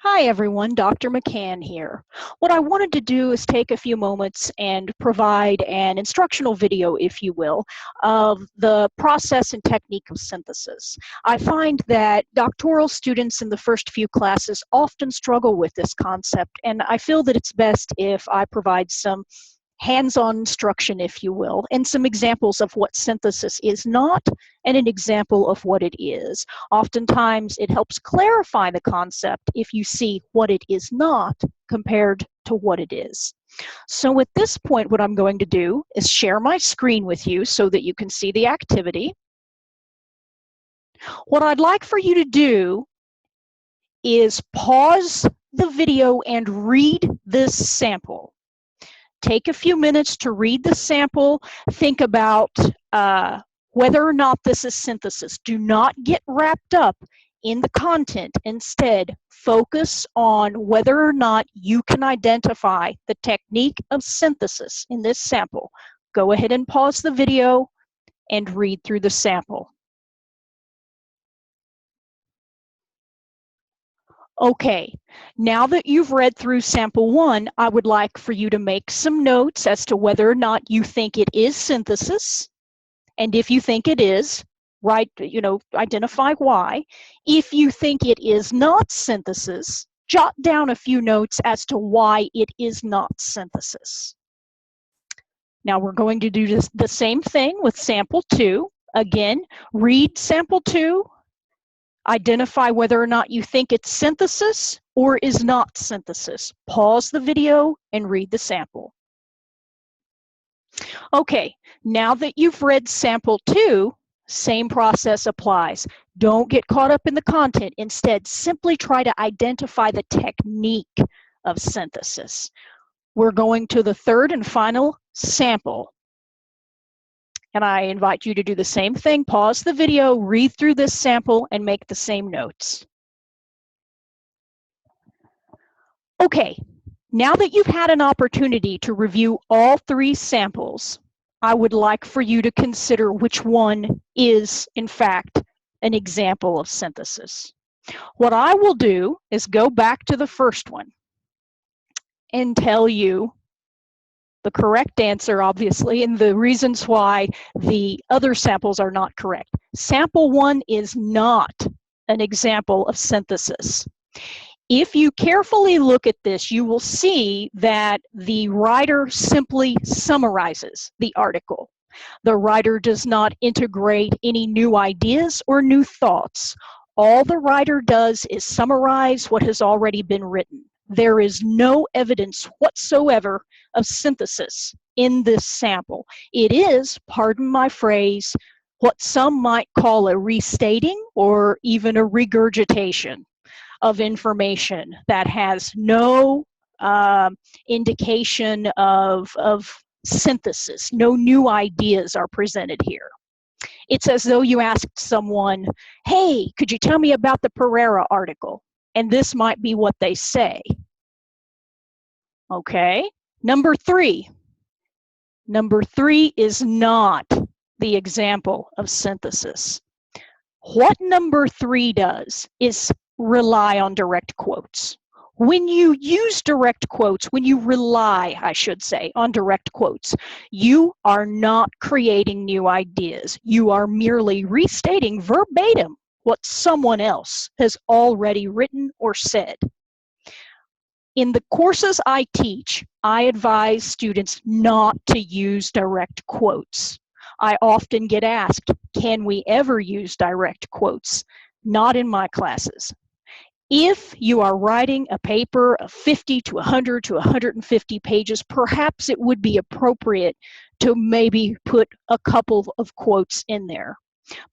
Hi everyone, Dr. McCann here. What I wanted to do is take a few moments and provide an instructional video, if you will, of the process and technique of synthesis. I find that doctoral students in the first few classes often struggle with this concept, and I feel that it's best if I provide some hands-on instruction, if you will, and some examples of what synthesis is not and an example of what it is. Oftentimes, it helps clarify the concept if you see what it is not compared to what it is. So at this point, what I'm going to do is share my screen with you so that you can see the activity. What I'd like for you to do is pause the video and read this sample. Take a few minutes to read the sample. Think about whether or not this is synthesis. Do not get wrapped up in the content. Instead, focus on whether or not you can identify the technique of synthesis in this sample. Go ahead and pause the video and read through the sample. Okay, now that you've read through sample 1, I would like for you to make some notes as to whether or not you think it is synthesis. And if you think it is, identify why. If you think it is not synthesis, jot down a few notes as to why it is not synthesis. Now we're going to do the same thing with sample 2. Again, read sample 2. Identify whether or not you think it's synthesis or is not synthesis. Pause the video and read the sample. Okay, now that you've read sample 2, same process applies. Don't get caught up in the content. Instead, simply try to identify the technique of synthesis. We're going to the third and final sample. And I invite you to do the same thing. Pause the video, read through this sample, and make the same notes. Okay, now that you've had an opportunity to review all 3 samples, I would like for you to consider which one is, in fact, an example of synthesis. What I will do is go back to the first one and tell you the correct answer, obviously, and the reasons why the other samples are not correct. Sample 1 is not an example of synthesis. If you carefully look at this, you will see that the writer simply summarizes the article. The writer does not integrate any new ideas or new thoughts. All the writer does is summarize what has already been written. There is no evidence whatsoever of synthesis in this sample. It is, pardon my phrase, what some might call a restating or even a regurgitation of information that has no indication of synthesis. No new ideas are presented here. It's as though you asked someone, hey, could you tell me about the Pereira article? And this might be what they say. Okay, number 3. Number 3 is not the example of synthesis. What number 3 does is rely on direct quotes. When you use direct quotes, when you rely, I should say, on direct quotes, you are not creating new ideas. You are merely restating verbatim what someone else has already written or said. In the courses I teach, I advise students not to use direct quotes. I often get asked, can we ever use direct quotes? Not in my classes. If you are writing a paper of 50 to 100 to 150 pages, perhaps it would be appropriate to maybe put a couple of quotes in there.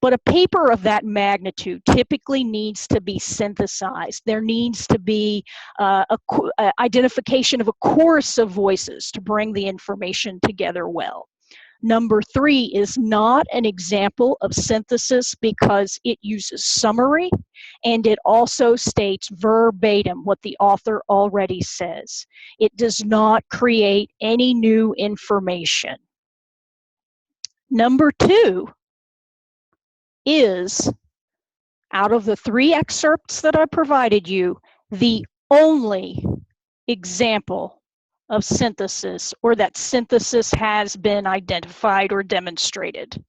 But a paper of that magnitude typically needs to be synthesized. There needs to be identification of a chorus of voices to bring the information together well. Number 3 is not an example of synthesis because it uses summary and it also states verbatim what the author already says. It does not create any new information. Number 2 is, out of the 3 excerpts that I provided you, the only example of synthesis, or that synthesis has been identified or demonstrated.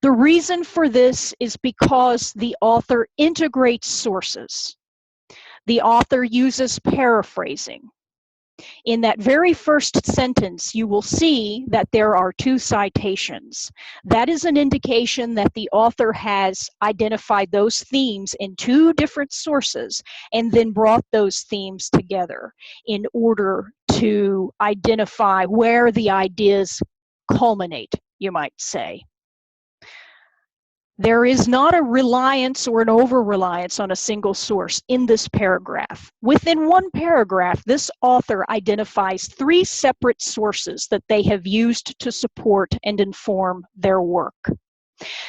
The reason for this is because the author integrates sources. The author uses paraphrasing. In that very first sentence, you will see that there are 2 citations. That is an indication that the author has identified those themes in 2 different sources and then brought those themes together in order to identify where the ideas culminate, you might say. There is not a reliance or an over-reliance on a single source in this paragraph. Within one paragraph, this author identifies 3 separate sources that they have used to support and inform their work.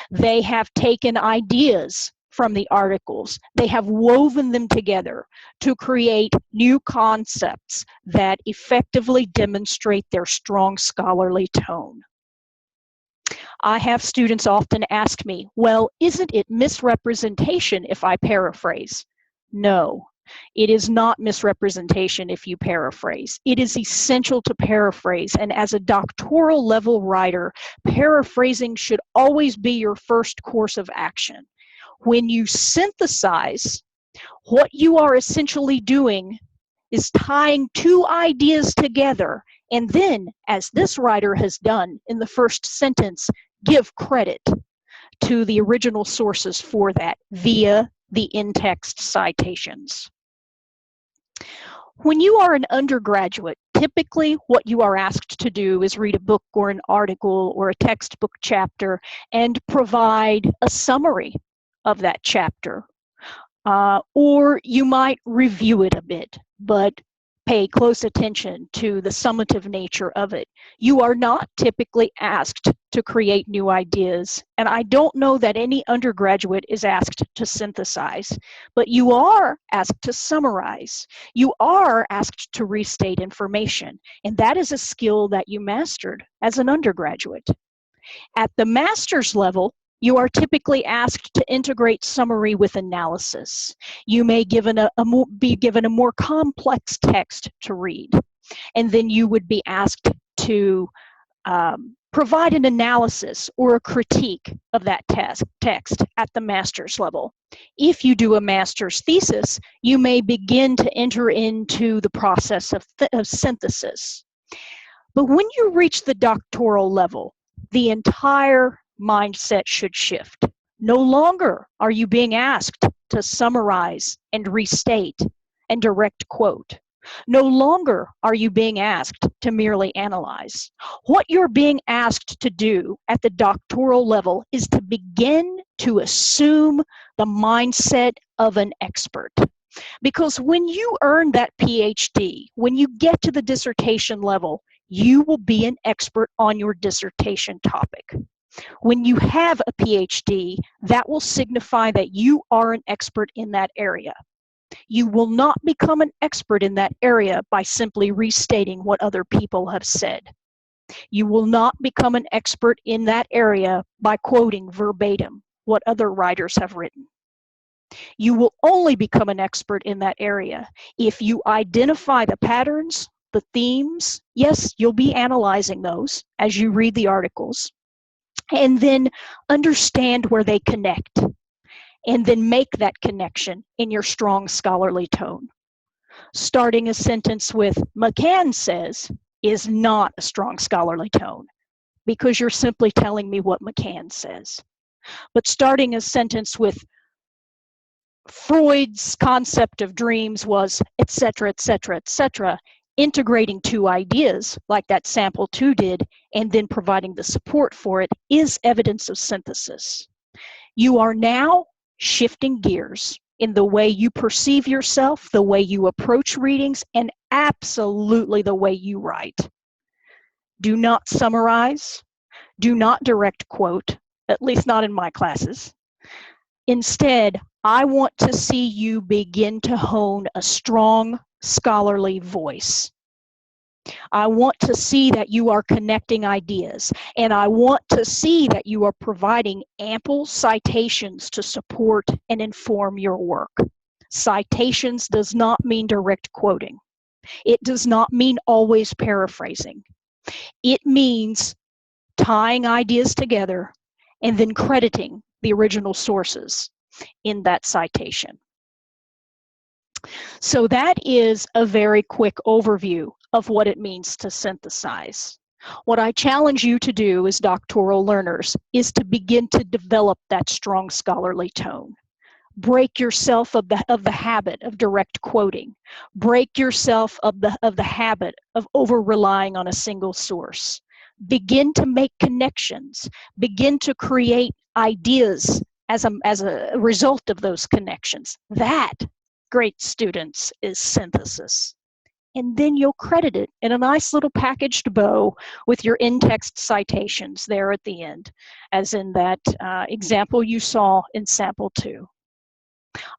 They have taken ideas from the articles. They have woven them together to create new concepts that effectively demonstrate their strong scholarly tone. I have students often ask me, well, isn't it misrepresentation if I paraphrase? No, it is not misrepresentation if you paraphrase. It is essential to paraphrase, and as a doctoral level writer, paraphrasing should always be your first course of action. When you synthesize, what you are essentially doing is tying 2 ideas together, and then, as this writer has done in the first sentence, give credit to the original sources for that via the in-text citations. When you are an undergraduate, typically what you are asked to do is read a book or an article or a textbook chapter and provide a summary of that chapter. Or you might review it a bit, but pay close attention to the summative nature of it. You are not typically asked to create new ideas, and I don't know that any undergraduate is asked to synthesize, but you are asked to summarize. You are asked to restate information, and that is a skill that you mastered as an undergraduate. At the master's level, you are typically asked to integrate summary with analysis. You may be given a more complex text to read, and then you would be asked to provide an analysis or a critique of that text at the master's level. If you do a master's thesis, you may begin to enter into the process of synthesis. But when you reach the doctoral level, the entire mindset should shift. No longer are you being asked to summarize and restate and direct quote. No longer are you being asked to merely analyze. What you're being asked to do at the doctoral level is to begin to assume the mindset of an expert. Because when you earn that PhD, when you get to the dissertation level, you will be an expert on your dissertation topic. When you have a PhD, that will signify that you are an expert in that area. You will not become an expert in that area by simply restating what other people have said. You will not become an expert in that area by quoting verbatim what other writers have written. You will only become an expert in that area if you identify the patterns, the themes. Yes, you'll be analyzing those as you read the articles, and then understand where they connect, and then make that connection in your strong scholarly tone. Starting a sentence with "McCann says" is not a strong scholarly tone, because you're simply telling me what McCann says. But starting a sentence with "Freud's concept of dreams was," etc., etc., etc., integrating 2 ideas like that sample 2 did, and then providing the support for it, is evidence of synthesis. You are now shifting gears in the way you perceive yourself, the way you approach readings, and absolutely the way you write. Do not summarize. Do not direct quote, at least not in my classes. Instead, I want to see you begin to hone a strong scholarly voice. I want to see that you are connecting ideas, and I want to see that you are providing ample citations to support and inform your work. Citations does not mean direct quoting. It does not mean always paraphrasing. It means tying ideas together and then crediting the original sources in that citation. So that is a very quick overview of what it means to synthesize. What I challenge you to do as doctoral learners is to begin to develop that strong scholarly tone. Break yourself of the habit of direct quoting. Break yourself of the habit of over-relying on a single source. Begin to make connections. Begin to create ideas as a result of those connections. That, great students, is synthesis. And then you'll credit it in a nice little packaged bow with your in-text citations there at the end, as in that example you saw in sample 2.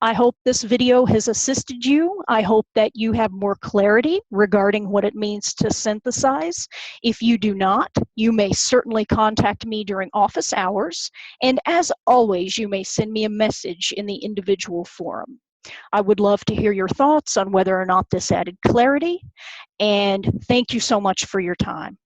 I hope this video has assisted you. I hope that you have more clarity regarding what it means to synthesize. If you do not, you may certainly contact me during office hours. And as always, you may send me a message in the individual forum. I would love to hear your thoughts on whether or not this added clarity. And thank you so much for your time.